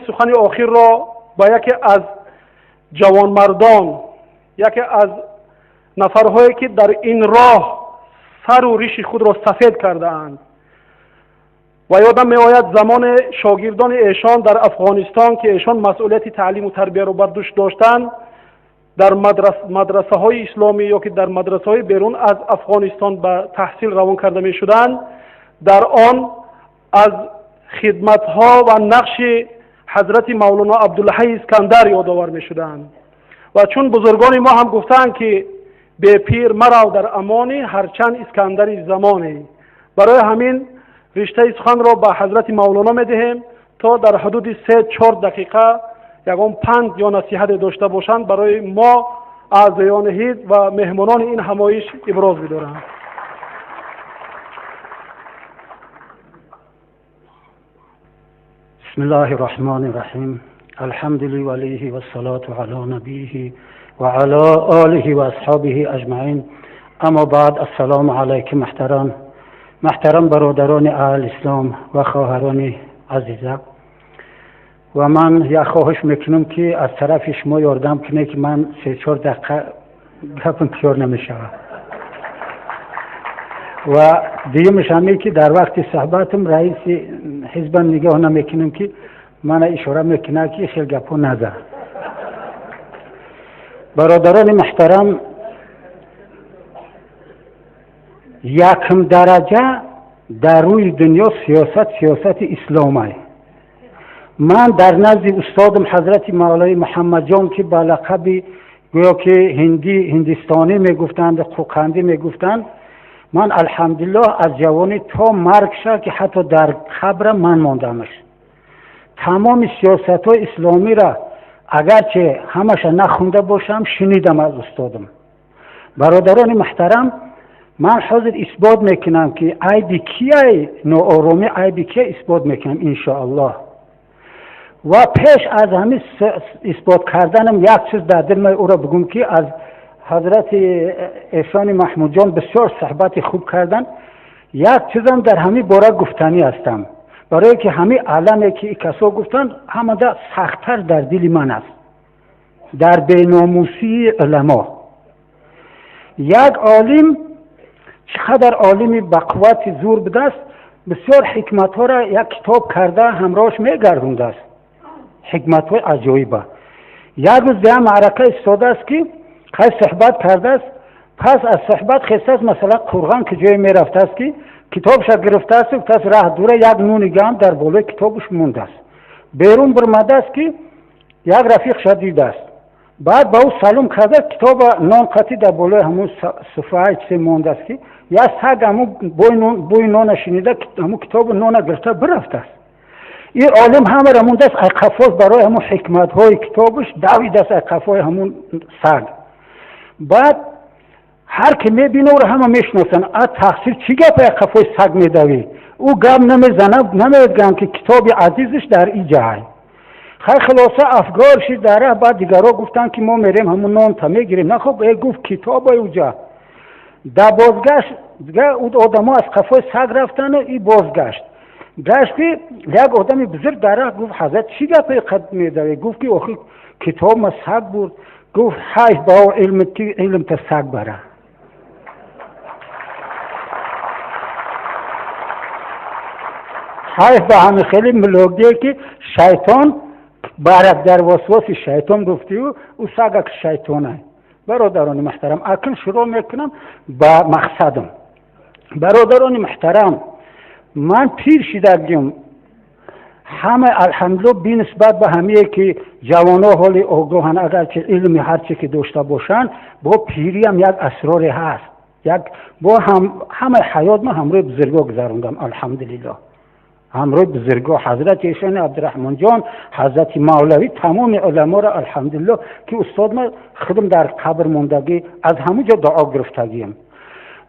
سخن آخر را با یکی از جوانمردان، یکی از نفرهایی که در این راه سر و ریش خود را سفید کرده اند و یادم می آید زمان شاگردان ایشان در افغانستان که ایشان مسئولیت تعلیم و تربیه را بر دوش داشتند، در مدرسه های اسلامی یا که در مدرسه های بیرون از افغانستان به تحصیل روان کرده می شدند، در آن از خدمت ها و نقش حضرت مولانا عبدالحی اسکندر یادآور می شدند و چون بزرگان ما هم گفتند که به پیر مرو در امانی هرچند اسکندری زمانی، برای همین رشته سخن را به حضرت مولانا می دهیم تا در حدود 3-4 دقیقه یکم پند یا نصیحت داشته باشند برای ما اعضایان حزب و مهمانان این همایش ابراز بدارند. بسم الله الرحمن الرحیم. الحمد لله و الصلاة علی نبیه و علی آله و اصحابه اجمعین. اما بعد، السلام علیکم محترم برادران اهل اسلام و خواهران عزیزه، و من یک خواهش میکنم که از طرف شما یاردم کنه که من 3-4 دقیقه گپم تکرار نمیشه و دیگه میشم که در وقت صحبتم رئیس حزبم نگاه نمیکنم که من اشاره میکنه که خیلی گپو نزن. برادران محترم، یکم درجه در روی دنیا سیاست اسلامی. من در نزد استادم حضرت مولای محمد جان که با لقب گویا که هندستانی میگفتند، خوقندی میگفتند، من الحمدلله از جوانی تا مرگ شد که حتی در قبر من ماندمش. تمام سیاست های اسلامی را اگرچه همش نخونده باشم شنیدم از استادم. برادران محترم، من حاضر اثبات میکنم که عیب کیه ناآرامی، عیب کیه اثبات میکنم انشاءالله. و پیش از همه اثبات کردنم یک چیز در دل من او را بگم که از حضرت احسان محمود جان بسیار صحبت خوب کردن. یک چیزم در همه باره گفتنی هستم، برای که همه علمی که کسا گفتن همه در سختتر در دل من است، در بیناموسی علما. یک عالم چقدر عالمی با قوت زور بده است، بسیار حکمت ها را یک کتاب کرده همراهش میگردونده است، حکمت های عجایبه. یک روز در معرکه استاده است که خیلی صحبت کرده است، پس از صحبت خسته است مثلا قرغان که جای میرفته است که کتابش گرفته است و پس راه دوره یک نونی هم در بالای کتابش مونده است. بیرون برمده است که یک رفیق شدید است، بعد با او سلام کرده، کتاب نان قطعی در بالای همون صفحه چه مونده است که یا سگ همون بوی نان شنیده همون کتاب نان گرفته برفته است. این عالم همه را مونده است قفاز برای همون حکمت های کتابش دویده است قفای همون سگ. بعد هر که میبینه او را همه میشناسن، از تقصیر چی گپ قفای سگ میدوی؟ او گم نمیزنه، نمیگم که کتاب عزیزش در این جای. خلاصه افگار شد در راه. بعد دیگرها گفتن که ما میریم همون نان تا میگیریم. نه خب گفت کتاب اونجا. در بازگشت دیگه اون آدما از قفای سگ رفتن و این بازگشت. گشت که یک آدمی بزرگ در راه گفت حضرت چی گپ قد میدوی؟ گفت که آخه کتاب ما سگ بود. گفت حیف با علم تا سگ بره. حیف با همه خیلی ملوگیه که شیطان برک در وسواس شیطان گفتی و سگ که شیطانه. برادران محترم، اکنون شروع میکنم با مقصدم. برادران محترم، من پیر شدگیم، همه الحمدلله بی نسبت به همه که جوانا حال آگاهن، اگر چه علمی هرچی که داشته باشن، با پیری هم یک اسرار هست. با همه حیات ما همراه بزرگا گذراندم الحمدلله. همراه بزرگا حضرت ایشان عبدالرحمن جان، حضرت مولوی، تمام علما را الحمدلله که استاد ما خودم در قبر موندگی از همونجا دعا گرفتگیم.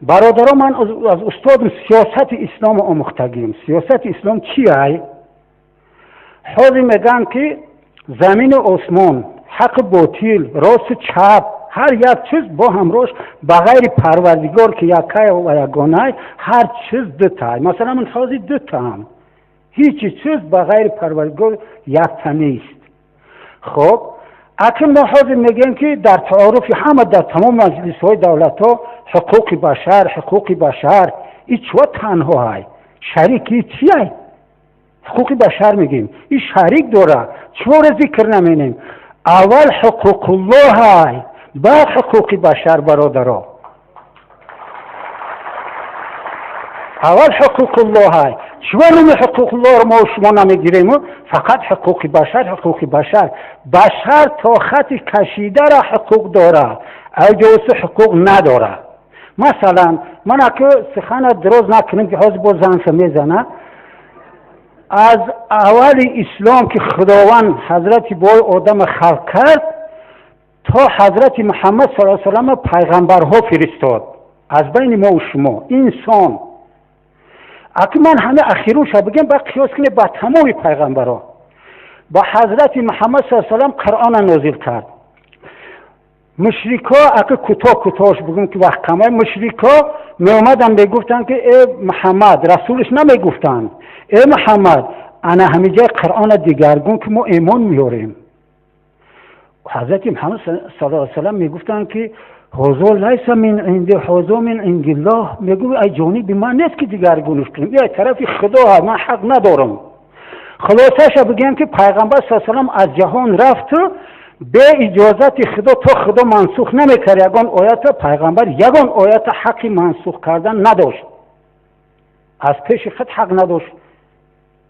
برادران، من از استادم سیاست اسلام آموختگیم. سیاست اسلام چیه؟ حاضر میگن که زمین و آسمان، حق باطل، راست چپ، هر یک چیز با همراهش بغیر پروردگار که یکه و یگانه، هر چیز دوتای. مثلا من حاضر دوتا هم هیچ چیز بغیر پروردگار یک تنه است. خب اکنون ما حاضر میگیم که در تعارف همه در تمام مجلس های دولت ها حقوق بشر این چوه تنها های شریکی چی های؟ حقوق بشر میگیم این شریک داره چوه ذکر نمینیم. اول حقوق الله های بعد حقوق بشر برادرها. اول حقوق الله های چون حقوق الله رو ما و شما نمیگیریم فقط حقوق بشر تا خط کشیده را حقوق داره اجازه حقوق نداره. مثلا من اگه سخن دراز نکنیم که حاضر با زنسه میزنه از اول اسلام که خداوند حضرت بای آدم خلق کرد تا حضرت محمد صلی الله علیه و سلم پیغمبرها فرستاد از بین ما و شما انسان. اگه من همه اخیروش بگم باید قیاس کنه با تمام پیغمبرها. با حضرت محمد صلی الله علیه و سلم قرآن نازل کرد. مشرکا اگه کوتاهش بگم که وقت کمه مشرکا می اومدن میگفتن که ای محمد رسولش نمیگفتن ای محمد انا همه جای قرآن دیگرگون که ما ایمان میاریم. حضرت محمد صلی الله علیه و سلم میگفتن که حضور لیس من عند حضور من عند الله. میگو ای جانی به من نیست که دیگرگونش کنیم یا طرف خدا من حق ندارم. خلاصش بگیم که پیغمبر صلی الله علیه و سلم از جهان رفت به اجازت خدا تا خدا منسوخ نمیکرد یگان آیت پیغمبر یگان آیت حقی منسوخ کردن نداشت از پیش خود حق نداشت.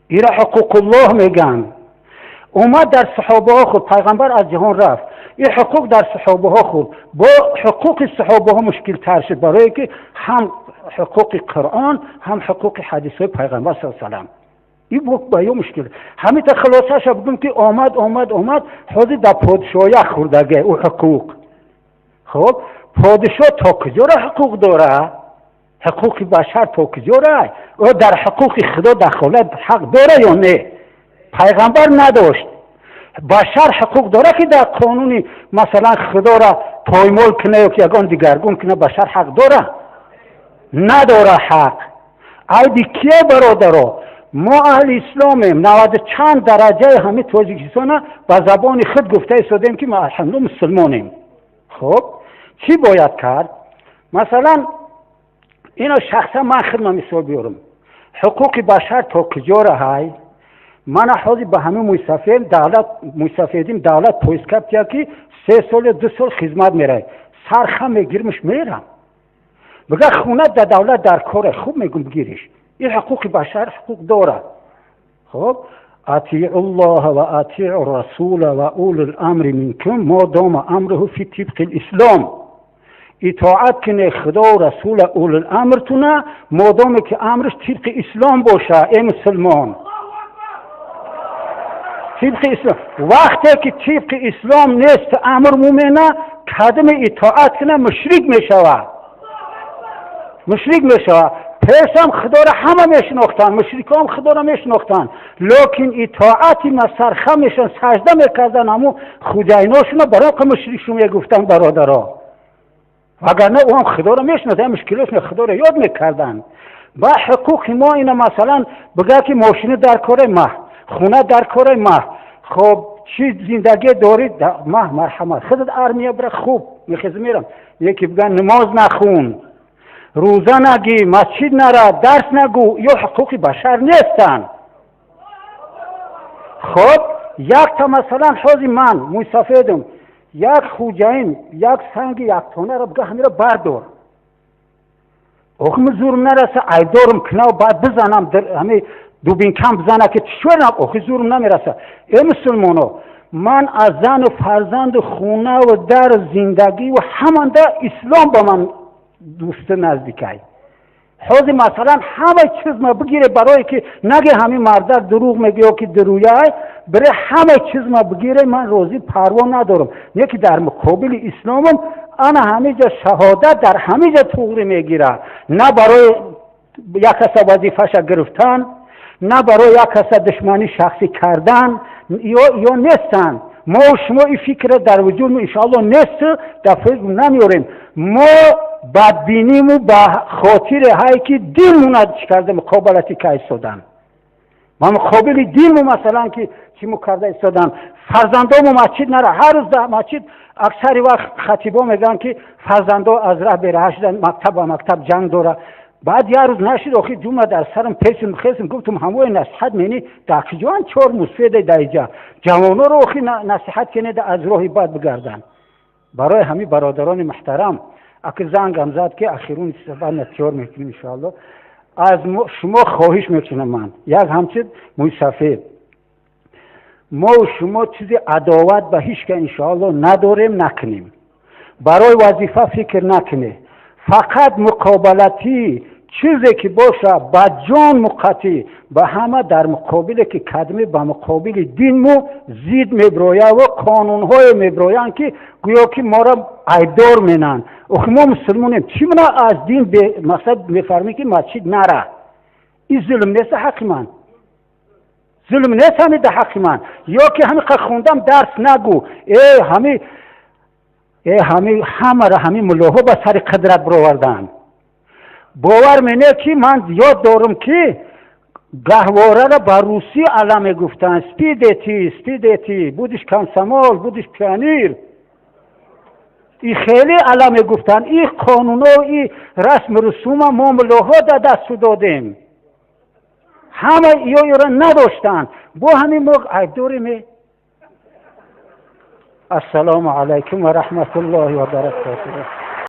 ایرا حقوق الله میگن. اومد در صحابه ها خود پیغمبر از جهان رفت این حقوق در صحابه ها خود با حقوق صحابه ها مشکل تر شد برای که هم حقوق قرآن هم حقوق حدیث های پیغمبر صلی الله علیه و سلم این با یه مشکل همین تا خلاصش بگم که آمد حاضر در پادشاهی خوردگه او حقوق. خب پادشاه تا کجا را حقوق داره؟ حقوق بشر تا کجا را؟ او در حقوق خدا دخالت حق داره یا نه؟ پیغمبر نداشت. بشر حقوق داره که در قانونی مثلا خدا را پایمال کنه یا که یگان دیگرگون کنه بشر حق داره؟ نداره حق. ایدی کیه برادرها؟ ما اهل اسلامیم 90 چند درجه همه تاجیکستان با زبان خود گفته ایستادیم که ما الحمدلله مسلمانیم. خب چی باید کرد؟ مثلا اینا شخصا من خودم مثال بیارم حقوق بشر تا کجا را های من حاضر به همه مستفیدیم دولت پویست کرد که 3 سال 2 سال خدمت میره سرخم میگیرمش میرم بگه خونه در دولت در کار خوب میگم بگیرش. این حقوق بشر حقوق داره. خب اطیع الله و اطیع الرسول و اول الامر منکم ما دام امره فی طبق الاسلام. اطاعت کنه خدا و رسول اول الامر تونه مادام که امرش طبق اسلام باشه. ای مسلمان طبق اسلام. وقتی که طبق اسلام نیست امر مومنه کدم اطاعت کنه مشرک میشوه. پیشم خدا را همه میشناختن مشرکان خدا را میشناختن لیکن اطاعتی مسرخه میشن سجده میکردن همو خدایانشون برای که مشرکشون میگفتن برادرها وگرنه او هم خدا را میشناختن مشکلشون خدا را یاد میکردن. با حقوق ما اینا مثلا بگه که ماشین در کار ماه خونه در کار ماه خب چی زندگی دارید ماه مرحمت خودت ارمیه بره خوب میرم یکی بگن نماز نخون روزه نگی مسجد نره درس نگو یا حقوق بشر نیستن. خب یک تا مثلا حاضی من مستفیدم یک خوجین یک سنگ یک تانه را بگه همه را بردار اخم زورم نرسه ایدارم کنه و بعد بزنم در همه دوبین کم بزنه که چشورم اخی زورم نمیرسه. ای مسلمانو من از زن و فرزند و خونه و در زندگی و همان در اسلام با من دوست نزدیکی حاضر مثلا همه چیز ما بگیره برای که نگه همین مرده دروغ میگه یا که درویه برای همه چیز ما بگیره من روزی پروا ندارم. نه که در مقابل اسلامم انا همه جا شهادت در همه جا توغری میگیره نه برای یک کس وظیفه‌ش گرفتن نه برای یک کس دشمنی شخصی کردن یا نیستن. ما و شما این فکر در وجود ما انشاءالله نیست در فکر نمیاریم. ما بدبینیم و به خاطر هایی که دینمون چی کرده مقابلتی که ایستادن ما مقابل دین مثلا که چی کرده ایستادن فرزندامو مسجد نره هر روز در مسجد اکثر وقت خطیبا میگن که فرزندا از راه بیراه شدن مکتب و مکتب جنگ داره بعد یه روز نشد آخی جمعه در سرم پرسیم خیسم گفتم هموی نصیحت منی داخل جوان چور مصفیده دایجا جوانو رو آخی نصیحت کنه از راهی بد بگردن برای همه برادران محترم اگر زنگم زد که اخیرون استفاده نتیار میکنیم انشاءالله از شما خواهش میکنم من یک همچنین موی سفید ما و شما چیزی عداوت به هیچ که انشاءالله نداریم نکنیم برای وظیفه فکر نکنه فقط مقابلتی چیزی که باشه با جان مقطعی به همه در مقابل که کدمه به مقابل دین مو زید میبرویه و قانونهای میبرویان که گویا که ما را عیبدار مینن و ما مسلمانیم چی منا از دین به مقصد میفرمی که مسجد نره این ظلم نیست حق من ظلم نیست همه در حق من یا که همه خوندم درس نگو همه را همه ملاها به سر قدرت برآوردن باور منه که من یاد دارم که گهواره را به روسی علم گفتن سپیدتی بودش کنسمال بودش پیانیر این خیلی علم گفتن این قانون و این رسم رسوم ما ملاها در دست دادیم همه یا را نداشتن با همین موقع عیب داریم السلام علیکم و رحمت الله و برکاته